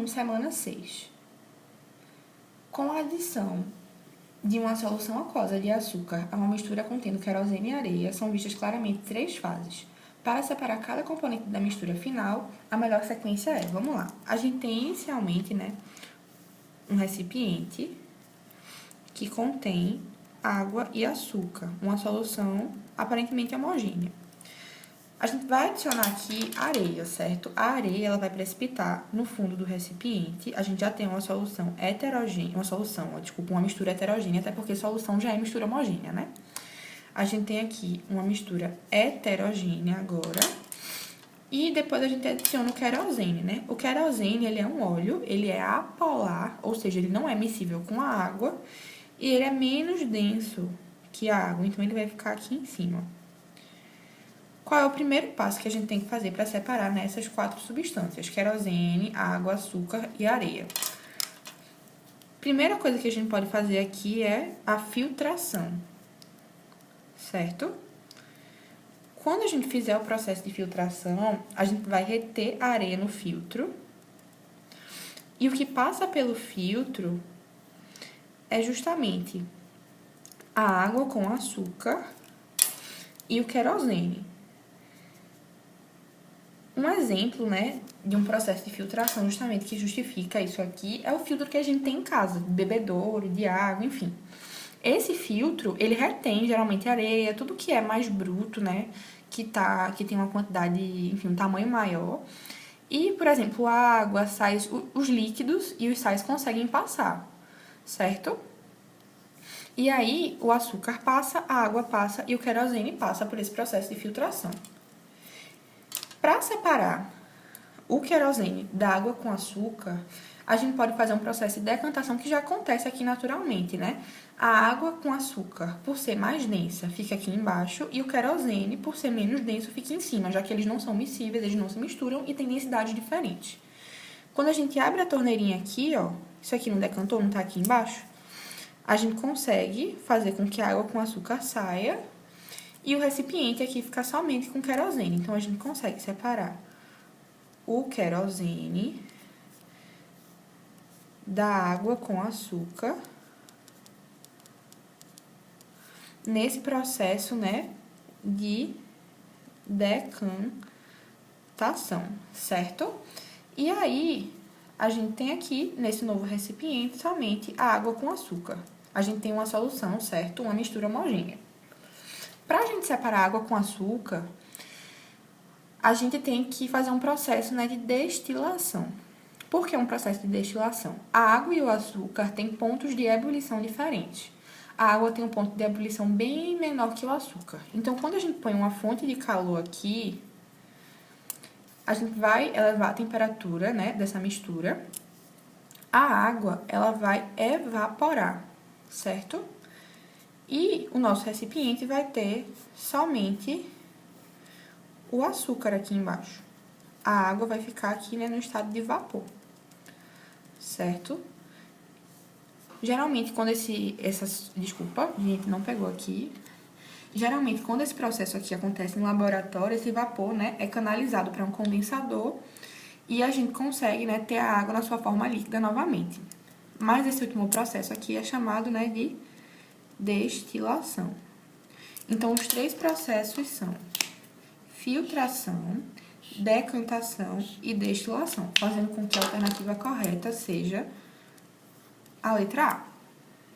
1, semana 6. Com a adição de uma solução aquosa de açúcar a uma mistura contendo querosene e areia, são vistas claramente 3 fases. Para separar cada componente da mistura final, a melhor sequência é, vamos lá, a gente tem inicialmente, né, um recipiente que contém água e açúcar, uma solução aparentemente homogênea. A gente vai adicionar aqui areia, certo? A areia, ela vai precipitar no fundo do recipiente. A gente já tem uma solução heterogênea, uma mistura heterogênea, até porque solução já é mistura homogênea, né? A gente tem aqui uma mistura heterogênea agora. E depois a gente adiciona o querosene, né? O querosene, ele é um óleo, ele é apolar, ou seja, ele não é miscível com a água. E ele é menos denso que a água, então ele vai ficar aqui em cima. Qual é o primeiro passo que a gente tem que fazer para separar nessas 4 substâncias? Querosene, água, açúcar e areia. Primeira coisa que a gente pode fazer aqui é a filtração, certo? Quando a gente fizer o processo de filtração, a gente vai reter a areia no filtro. E o que passa pelo filtro é justamente a água com açúcar e o querosene. Um exemplo, né, de um processo de filtração justamente que justifica isso aqui é o filtro que a gente tem em casa, de bebedouro, de água, enfim. Esse filtro, ele retém geralmente areia, tudo que é mais bruto, né, que tem uma quantidade, enfim, um tamanho maior. E, por exemplo, a água, sais, os líquidos e os sais conseguem passar, certo? E aí, o açúcar passa, a água passa e o querosene passa por esse processo de filtração. Para separar o querosene da água com açúcar, a gente pode fazer um processo de decantação que já acontece aqui naturalmente, né? A água com açúcar, por ser mais densa, fica aqui embaixo, e o querosene, por ser menos denso, fica em cima, já que eles não são miscíveis, eles não se misturam e têm densidades diferentes. Quando a gente abre a torneirinha aqui, ó, isso aqui não decantou, não tá aqui embaixo, a gente consegue fazer com que a água com açúcar saia e o recipiente aqui fica somente com querosene. Então, a gente consegue separar o querosene da água com açúcar nesse processo, né, de decantação, certo? E aí, a gente tem aqui, nesse novo recipiente, somente a água com açúcar. A gente tem uma solução, certo? Uma mistura homogênea. Para a gente separar a água com açúcar, a gente tem que fazer um processo, né, de destilação. Por que um processo de destilação? A água e o açúcar têm pontos de ebulição diferentes. A água tem um ponto de ebulição bem menor que o açúcar. Então, quando a gente põe uma fonte de calor aqui, a gente vai elevar a temperatura, né, dessa mistura. A água, ela vai evaporar, certo? E o nosso recipiente vai ter somente o açúcar aqui embaixo. A água vai ficar aqui, né, no estado de vapor, certo? Geralmente, quando desculpa, gente, não pegou aqui. Geralmente, quando esse processo aqui acontece em laboratório, esse vapor, né, é canalizado para um condensador e a gente consegue, né, ter a água na sua forma líquida novamente. Mas esse último processo aqui é chamado, né, de destilação. Então, os 3 processos são filtração, decantação e destilação, fazendo com que a alternativa correta seja a letra A.